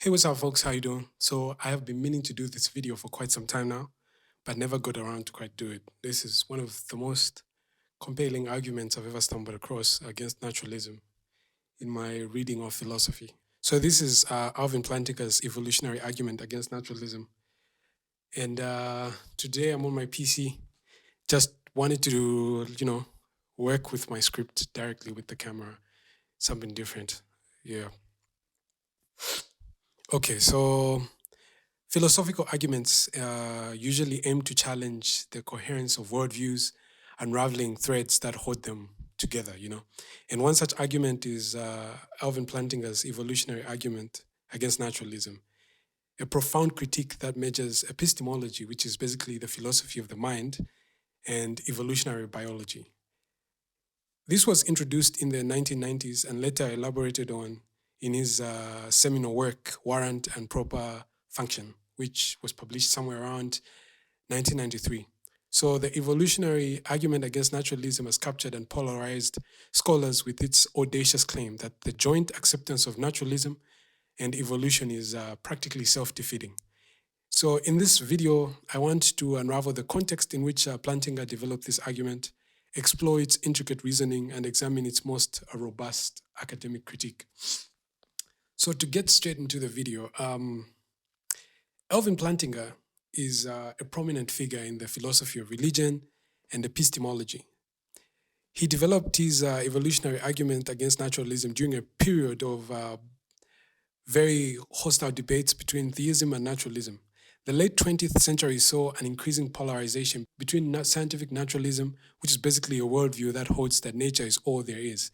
Hey, what's up, folks? How you doing? So I have been meaning to do this video for quite some time now, but never got around to quite do it. This is one of the most compelling arguments I've ever stumbled across against naturalism in my reading of philosophy. So this is Alvin Plantinga's evolutionary argument against naturalism. And today I'm on my PC. Just wanted to, work with my script directly with the camera. Something different. Yeah. Okay, so philosophical arguments usually aim to challenge the coherence of worldviews, unraveling threads that hold them together. And one such argument is Alvin Plantinga's evolutionary argument against naturalism, a profound critique that measures epistemology, which is basically the philosophy of the mind, and evolutionary biology. This was introduced in the 1990s and later elaborated on in his seminal work, Warrant and Proper Function, which was published somewhere around 1993. So the evolutionary argument against naturalism has captured and polarized scholars with its audacious claim that the joint acceptance of naturalism and evolution is practically self-defeating. So in this video, I want to unravel the context in which Plantinga developed this argument, explore its intricate reasoning, and examine its most robust academic critique. So to get straight into the video, Alvin Plantinga is a prominent figure in the philosophy of religion and epistemology. He developed his evolutionary argument against naturalism during a period of very hostile debates between theism and naturalism. The late 20th century saw an increasing polarization between scientific naturalism, which is basically a worldview that holds that nature is all there is,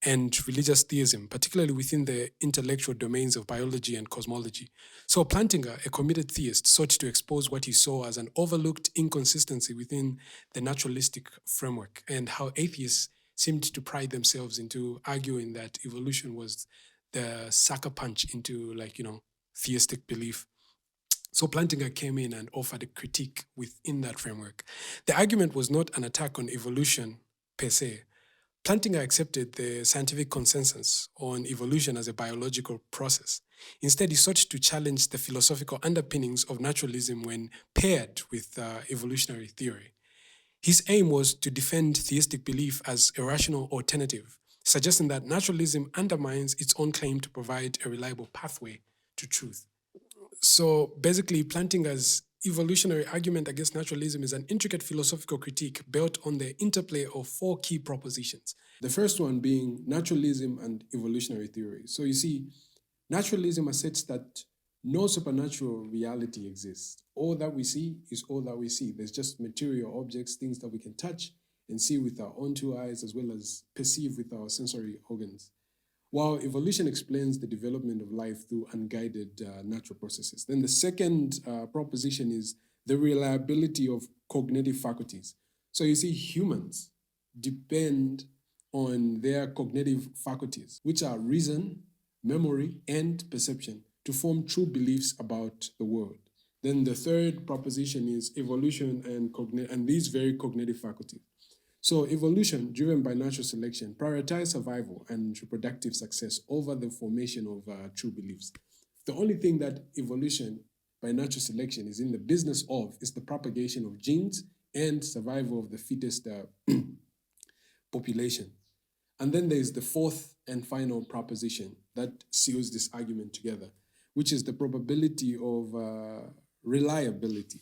and religious theism, particularly within the intellectual domains of biology and cosmology. So Plantinga, a committed theist, sought to expose what he saw as an overlooked inconsistency within the naturalistic framework and how atheists seemed to pride themselves into arguing that evolution was the sucker punch into theistic belief. So Plantinga came in and offered a critique within that framework. The argument was not an attack on evolution per se. Plantinga accepted the scientific consensus on evolution as a biological process. Instead, he sought to challenge the philosophical underpinnings of naturalism when paired with evolutionary theory. His aim was to defend theistic belief as a rational alternative, suggesting that naturalism undermines its own claim to provide a reliable pathway to truth. So basically, Plantinga's evolutionary argument against naturalism is an intricate philosophical critique built on the interplay of four key propositions. The first one being naturalism and evolutionary theory. So you see, naturalism asserts that no supernatural reality exists. All that we see is all that we see. There's just material objects, things that we can touch and see with our own two eyes, as well as perceive with our sensory organs. While evolution explains the development of life through unguided natural processes. Then the second proposition is the reliability of cognitive faculties. So you see, humans depend on their cognitive faculties, which are reason, memory, and perception, to form true beliefs about the world. Then the third proposition is evolution and these very cognitive faculties. So evolution, driven by natural selection, prioritizes survival and reproductive success over the formation of true beliefs. The only thing that evolution by natural selection is in the business of is the propagation of genes and survival of the fittest population. And then there's the fourth and final proposition that seals this argument together, which is the probability of reliability.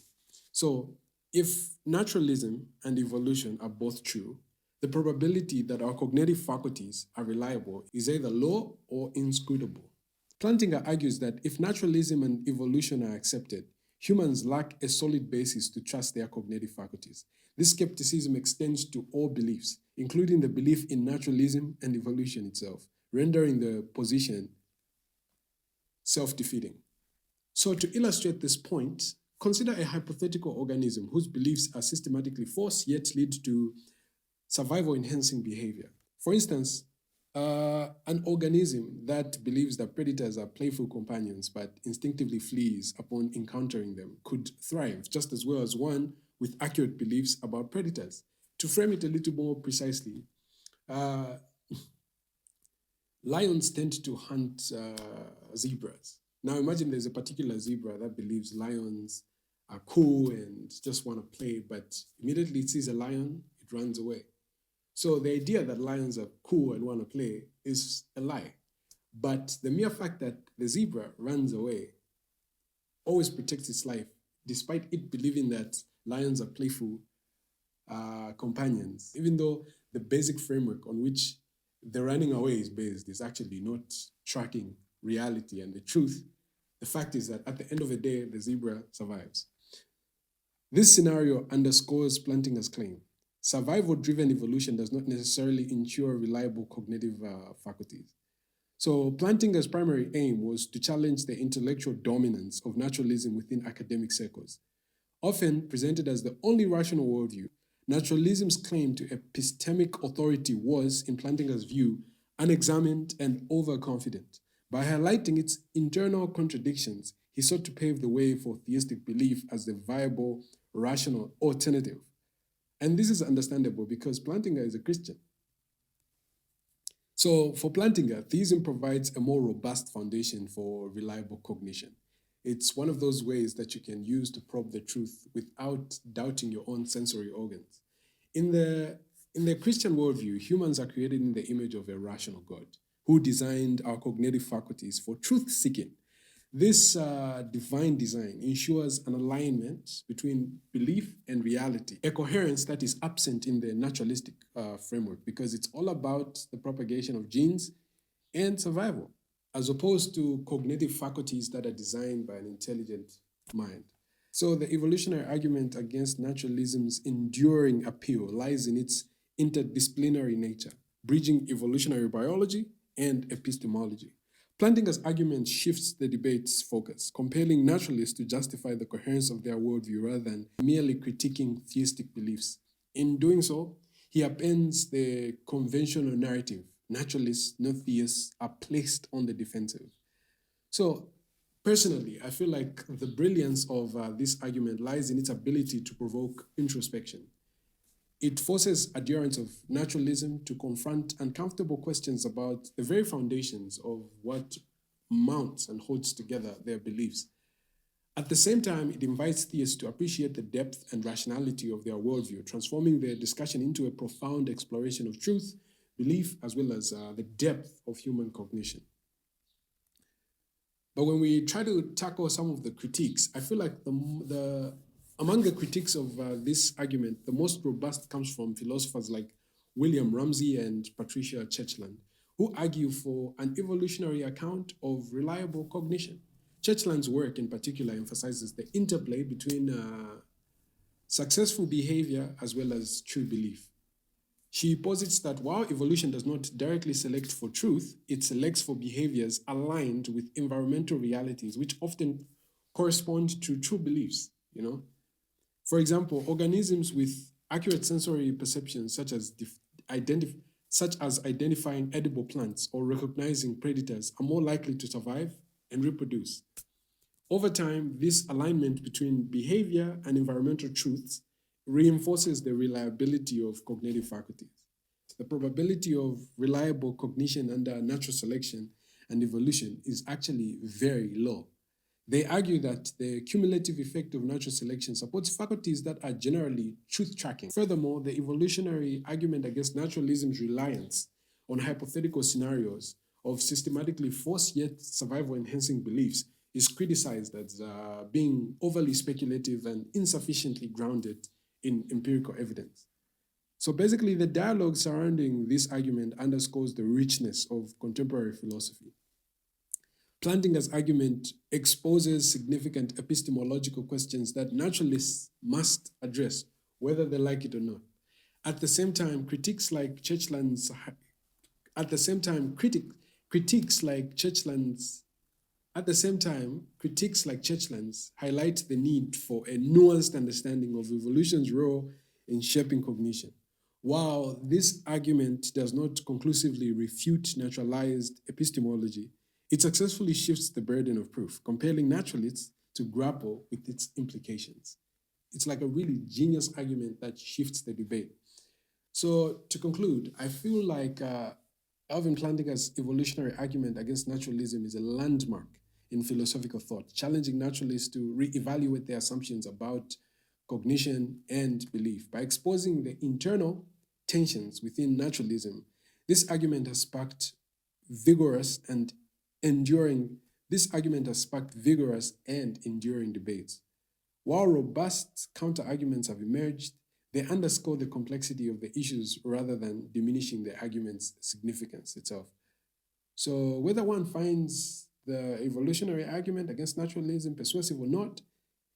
So if naturalism and evolution are both true, the probability that our cognitive faculties are reliable is either low or inscrutable. Plantinga argues that if naturalism and evolution are accepted, humans lack a solid basis to trust their cognitive faculties. This skepticism extends to all beliefs, including the belief in naturalism and evolution itself, rendering the position self-defeating. So to illustrate this point, consider a hypothetical organism whose beliefs are systematically false yet lead to survival-enhancing behavior. For instance, an organism that believes that predators are playful companions but instinctively flees upon encountering them could thrive just as well as one with accurate beliefs about predators. To frame it a little more precisely, lions tend to hunt zebras, Now imagine there's a particular zebra that believes lions are cool and just want to play, but immediately it sees a lion, it runs away. So the idea that lions are cool and want to play is a lie. But the mere fact that the zebra runs away always protects its life, despite it believing that lions are playful companions, even though the basic framework on which the running away is based is actually not tracking reality and the truth. The fact is that at the end of the day, the zebra survives. This scenario underscores Plantinga's claim. Survival-driven evolution does not necessarily ensure reliable cognitive faculties. So Plantinga's primary aim was to challenge the intellectual dominance of naturalism within academic circles. Often presented as the only rational worldview, naturalism's claim to epistemic authority was, in Plantinga's view, unexamined and overconfident. By highlighting its internal contradictions, he sought to pave the way for theistic belief as the viable, rational alternative. And this is understandable because Plantinga is a Christian. So for Plantinga, theism provides a more robust foundation for reliable cognition. It's one of those ways that you can use to probe the truth without doubting your own sensory organs. In the Christian worldview, humans are created in the image of a rational God who designed our cognitive faculties for truth seeking. This divine design ensures an alignment between belief and reality, a coherence that is absent in the naturalistic framework because it's all about the propagation of genes and survival, as opposed to cognitive faculties that are designed by an intelligent mind. So the evolutionary argument against naturalism's enduring appeal lies in its interdisciplinary nature, bridging evolutionary biology and epistemology. Plantinga's argument shifts the debate's focus, compelling naturalists to justify the coherence of their worldview rather than merely critiquing theistic beliefs. In doing so, he upends the conventional narrative. Naturalists, not theists, are placed on the defensive. So, personally, I feel like the brilliance of this argument lies in its ability to provoke introspection. It forces adherents of naturalism to confront uncomfortable questions about the very foundations of what mounts and holds together their beliefs. At the same time, it invites theists to appreciate the depth and rationality of their worldview, transforming their discussion into a profound exploration of truth, belief, as well as the depth of human cognition. But when we try to tackle some of the critiques, I feel like among the critiques of this argument, the most robust comes from philosophers like William Ramsey and Patricia Churchland, who argue for an evolutionary account of reliable cognition. Churchland's work in particular emphasizes the interplay between successful behavior as well as true belief. She posits that while evolution does not directly select for truth, it selects for behaviors aligned with environmental realities, which often correspond to true beliefs, For example, organisms with accurate sensory perceptions, such as identifying edible plants or recognizing predators, are more likely to survive and reproduce. Over time, this alignment between behavior and environmental truths reinforces the reliability of cognitive faculties. The probability of reliable cognition under natural selection and evolution is actually very low. They argue that the cumulative effect of natural selection supports faculties that are generally truth-tracking. Furthermore, the evolutionary argument against naturalism's reliance on hypothetical scenarios of systematically forced yet survival-enhancing beliefs is criticized as being overly speculative and insufficiently grounded in empirical evidence. So basically, the dialogue surrounding this argument underscores the richness of contemporary philosophy. Plantinga's argument exposes significant epistemological questions that naturalists must address, whether they like it or not. At the same time, critiques like Churchland's highlight the need for a nuanced understanding of evolution's role in shaping cognition. While this argument does not conclusively refute naturalized epistemology, it successfully shifts the burden of proof, compelling naturalists to grapple with its implications. It's like a really genius argument that shifts the debate. So to conclude, I feel like Alvin Plantinga's evolutionary argument against naturalism is a landmark in philosophical thought, challenging naturalists to reevaluate their assumptions about cognition and belief. By exposing the internal tensions within naturalism, this argument has sparked vigorous and enduring debates. While robust counter-arguments have emerged, they underscore the complexity of the issues rather than diminishing the argument's significance itself. So whether one finds the evolutionary argument against naturalism persuasive or not,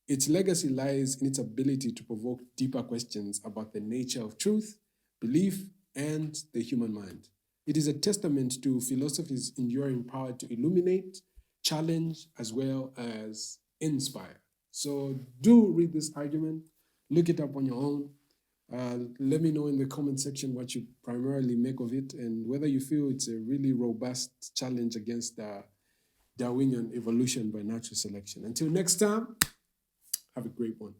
its legacy lies in its ability to provoke deeper questions about the nature of truth, belief, and the human mind. It is a testament to philosophy's enduring power to illuminate, challenge, as well as inspire. So do read this argument, look it up on your own. Let me know in the comment section what you primarily make of it and whether you feel it's a really robust challenge against Darwinian evolution by natural selection. Until next time, have a great one.